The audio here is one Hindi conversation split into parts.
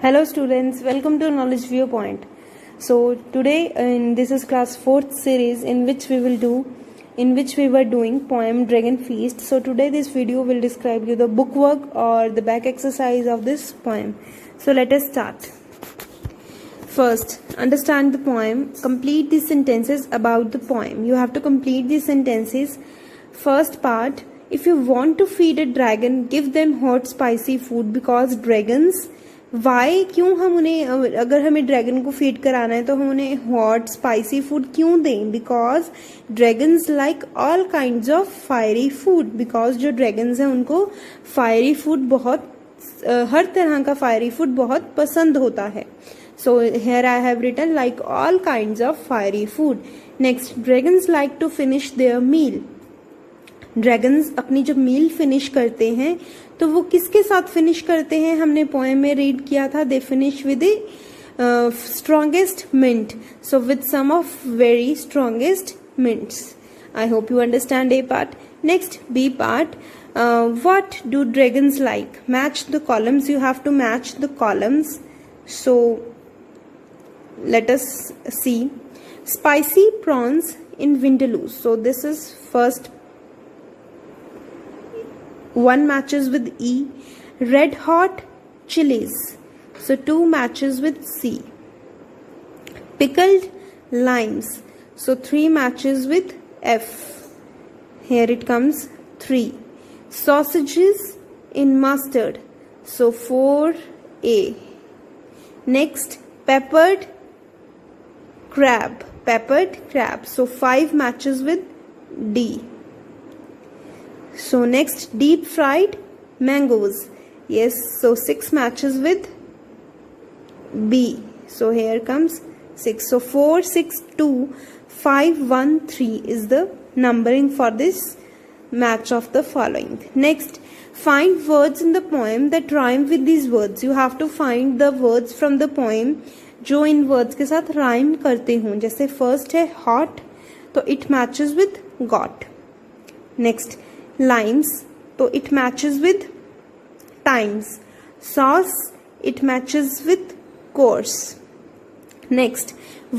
Hello students, welcome to Knowledge Viewpoint. So today this is class 4th series in which we were doing poem Dragon Feast. So today this video will describe you the bookwork or the back exercise of this poem. So let us start. First, understand the poem. Complete the sentences about the poem. You have to complete the sentences. First part, if you want to feed a dragon, give them hot spicy food because dragons why क्यों हम उन्हें, अगर हमें ड्रैगन को फीड कराना है तो हम उन्हें हॉट स्पाइसी फूड क्यों दें? Because dragons like all kinds of fiery food. Because जो ड्रैगन्स हैं उनको फायरी फूड बहुत, हर तरह का फायरी फूड बहुत पसंद होता है. So here I have written like all kinds of fiery food. Next, dragons like to finish their meal. Dragons अपनी जब मील फिनिश करते हैं तो वो किसके साथ फिनिश करते हैं? हमने पोएम में रीड किया था, they finish with the strongest mint. So with some of very strongest mints. I hope you understand A part. Next, B part. What do dragons like? Match the columns. You have to match the columns. So let us see. Spicy prawns in vindaloo. So this is first. One matches with E. Red hot chilies. So 2 matches with C. Pickled limes. So 3 matches with F. Here it comes 3. Sausages in mustard. So 4A. Next, peppered crab. Peppered crab. So 5 matches with D. So next, deep fried mangoes. Yes, so 6 matches with B. So here comes 6. So 4, 6, 2, 5, 1, 3 is the numbering for this match of the following. Next, find words in the poem that rhyme with these words. You have to find the words from the poem जो इन words के साथ rhyme करते हों. जैसे first है hot, तो it matches with got. Next, limes, तो it matches with times. Sauce, it matches with course. Next,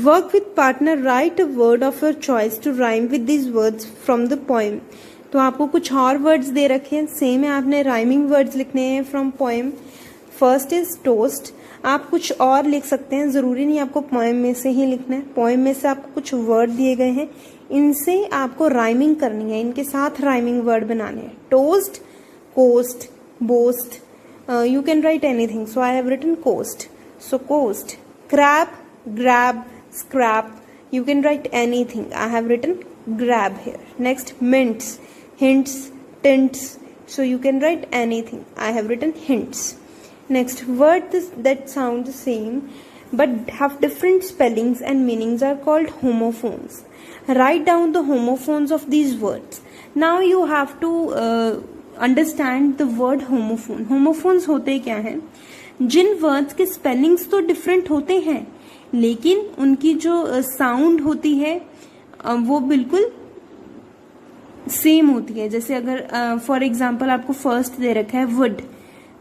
work with partner. Write a word of your choice to rhyme with these words from the poem. तो आपको कुछ और वर्ड्स दे रखे हैं, सेम है, आपने राइमिंग वर्ड्स लिखने हैं from poem. First is toast. आप कुछ और लिख सकते हैं, जरूरी नहीं आपको पोएम में से ही लिखना है. पोएम में से आपको कुछ वर्ड दिए गए हैं, इनसे आपको राइमिंग करनी है, इनके साथ राइमिंग वर्ड बनाने हैं. Toast, coast, boast. You can write anything. So I have written coast. So coast. Crab, grab, scrap. You can write anything. I have written grab here. Next, mints, hints, tints. So you can write anything. I have written hints. Next, words that sound the same but have different spellings and meanings are called homophones. Write down the homophones of these words. Now you have to understand the word homophone. Homophones होते क्या हैं? जिन words के spellings तो different होते हैं लेकिन उनकी जो sound होती है वो बिल्कुल सेम होती है. जैसे अगर फॉर एग्जाम्पल आपको फर्स्ट दे रखा है wood,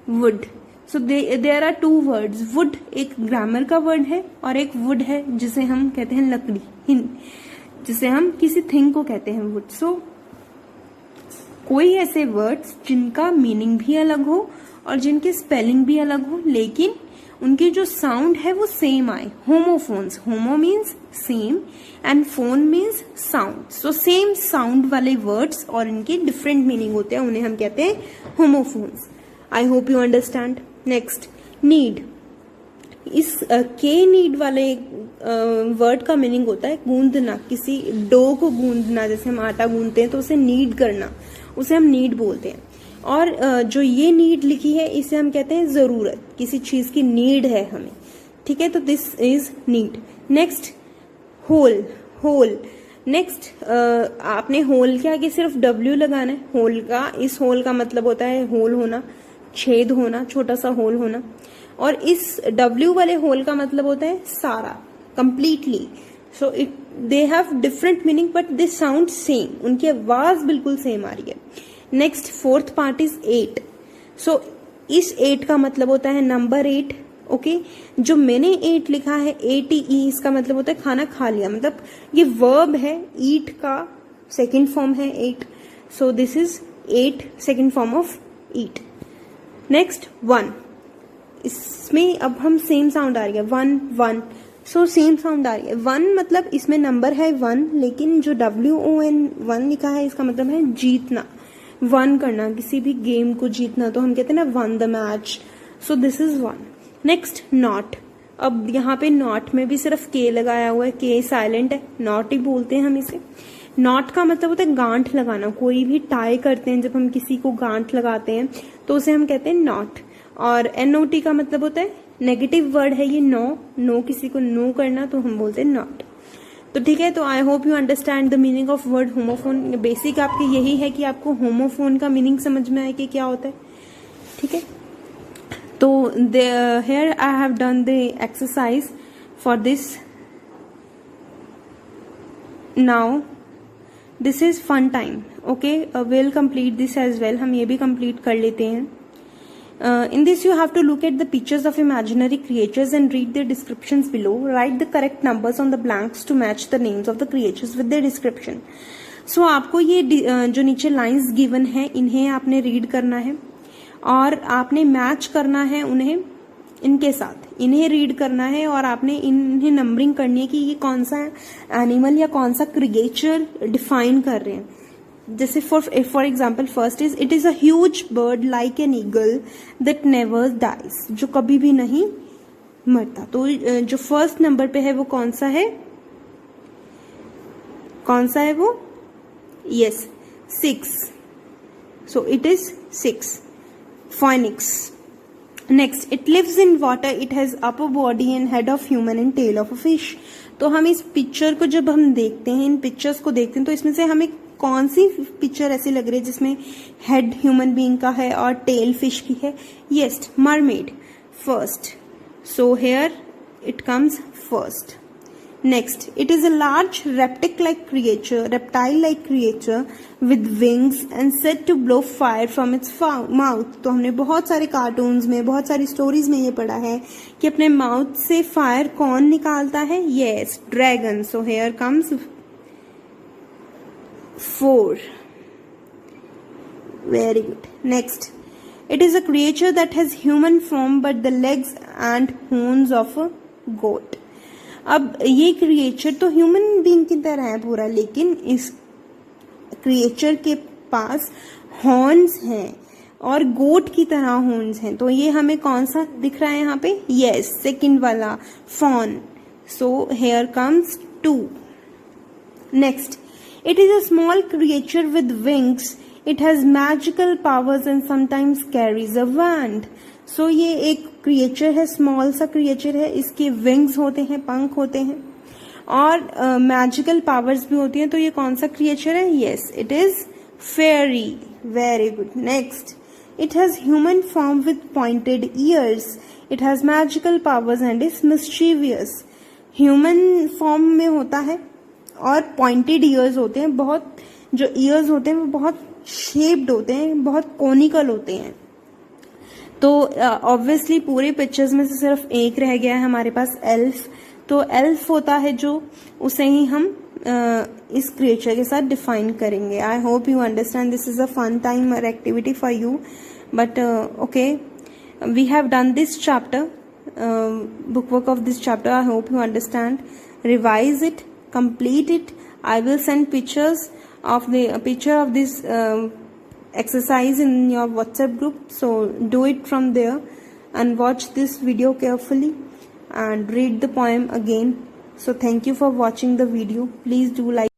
wood. So there are 2 words. Wood एक ग्रामर का वर्ड है और एक वुड है जिसे हम कहते हैं लकड़ी, जिसे हम किसी थिंग को कहते हैं वुड. सो कोई ऐसे वर्ड्स जिनका मीनिंग भी अलग हो और जिनके स्पेलिंग भी अलग हो लेकिन उनकी जो साउंड है वो सेम आए. Homophones. Homo means same and phone means sound. So same sound वाले वर्ड्स और इनके डिफरेंट मीनिंग होते हैं, उन्हें हम कहते हैं homophones. I hope you understand. Next, need. इस के नीड वाले वर्ड का मीनिंग होता है गूंदना, किसी डो को गूंदना. जैसे हम आटा गूंदते हैं तो उसे नीड करना, उसे हम नीड बोलते हैं. और जो ये नीड लिखी है इसे हम कहते हैं जरूरत, किसी चीज की नीड है हमें. ठीक है, तो this is need. Next, hole. Hole. Next, आपने होल के आगे सिर्फ W लगाना है. होल का, इस होल का मतलब होता है होल होना, छेद होना, छोटा सा होल होना. और इस W वाले होल का मतलब होता है सारा, completely. So it they have different meaning but they sound same. उनकी आवाज बिल्कुल सेम आ रही है. Next, fourth part is 8. सो इस 8 का मतलब होता है नंबर 8 ओके जो मैंने एट लिखा है ATE, इसका मतलब होता है खाना खा लिया, मतलब ये वर्ब है, ईट का सेकेंड फॉर्म है ate, so this is ate second form of eat. Next 1, इसमें अब हम सेम साउंड आ रही है 1 1, सो सेम साउंड आ रही है 1, मतलब इसमें नंबर है 1, लेकिन जो WON 1 लिखा है इसका मतलब है जीतना, वन करना, किसी भी गेम को जीतना, तो हम कहते हैं ना one the match, so this is 1। Next not, अब यहाँ पे नॉट में भी सिर्फ के लगाया हुआ है, के साइलेंट है, नॉट ही बोलते हैं हम इसे। नॉट का मतलब होता है गांठ लगाना, कोई भी टाई करते हैं जब हम किसी को गांठ लगाते हैं तो उसे हम कहते हैं नॉट। और NOT का मतलब होता है नेगेटिव वर्ड है ये, नो, नो किसी को नो करना, तो हम बोलते हैं नॉट। तो ठीक है, तो आई hope you understand the meaning of word homophone. Basic आपके यही है कि आपको होमोफोन का मीनिंग समझ में आए कि क्या होता है, ठीक है। तो here I have done the exercise for this. Now this is fun time, okay, we'll complete this as well, हम ये भी complete कर लेते हैं। In this you have to look at the pictures of imaginary creatures and read their descriptions below. Write the correct numbers on the blanks to match the names of the creatures with their description. So आपको ये जो नीचे lines given है इन्हें आपने read करना है और आपने मैच करना है उन्हें इनके साथ, इन्हें रीड करना है और आपने इन्हें नंबरिंग करनी है कि ये कौन सा एनिमल या कौन सा क्रिएचर डिफाइन कर रहे हैं। जैसे for example first is it is a huge bird like an eagle that never dies, जो कभी भी नहीं मरता। तो जो फर्स्ट नंबर पे है वो कौन सा है, कौन सा है वो, yes 6, so it is 6 Phoenix. Next, it lives in water. It has upper body and head of human and tail of a fish. तो हम इस पिक्चर को जब हम देखते हैं, इन पिक्चर्स को देखते हैं, तो इसमें से हमें कौन सी पिक्चर ऐसी लग रही है जिसमें हेड ह्यूमन बीइंग का है और टेल फिश की है? Yes, mermaid first, so here it comes first. Next, it is a large reptile-like creature with wings and said to blow fire from its mouth. तो हमने बहुत सारे कार्टून्स में, बहुत सारी स्टोरीज में ये पढ़ा है कि अपने माउथ से फायर कौन निकालता है? Yes, dragon. So here comes 4. Very good. Next, it is a creature that has human form but the legs and horns of a goat. अब ये क्रिएचर तो ह्यूमन बीइंग की तरह है पूरा, लेकिन इस क्रिएचर के पास हॉर्न्स हैं और गोट की तरह हॉर्न्स हैं। तो ये हमें कौन सा दिख रहा है यहाँ पे? यस, सेकंड वाला, faun. So here comes 2। Next, it is a small creature with wings, it has magical powers and sometimes carries a wand. So ये एक क्रिएचर है, स्मॉल सा क्रिएचर है, इसके विंग्स होते हैं, पंख होते हैं और मैजिकल पावर्स भी होती हैं। तो ये कौन सा क्रिएचर है? Yes, it is fairy. Very good. Next, it has human form with pointed years, it has magical powers and is mischievous. Human form में होता है और पॉइंटेड ईयर्स होते हैं, बहुत जो ईयर्स होते हैं वो बहुत शेप्ड होते हैं, बहुत कोनिकल होते हैं। तो ऑब्वियसली पूरे पिक्चर्स में से सिर्फ एक रह गया है हमारे पास, एल्फ। तो एल्फ होता है जो, उसे ही हम इस क्रिएचर के साथ डिफाइन करेंगे। I hope you understand, this is a fun time और activity for you, but okay, we have done this chapter, book work of this chapter. I hope you understand. Revise it, complete it. I will send picture of this exercise in your WhatsApp group, so do it from there and watch this video carefully and read the poem again. So thank you for watching the video. Please do like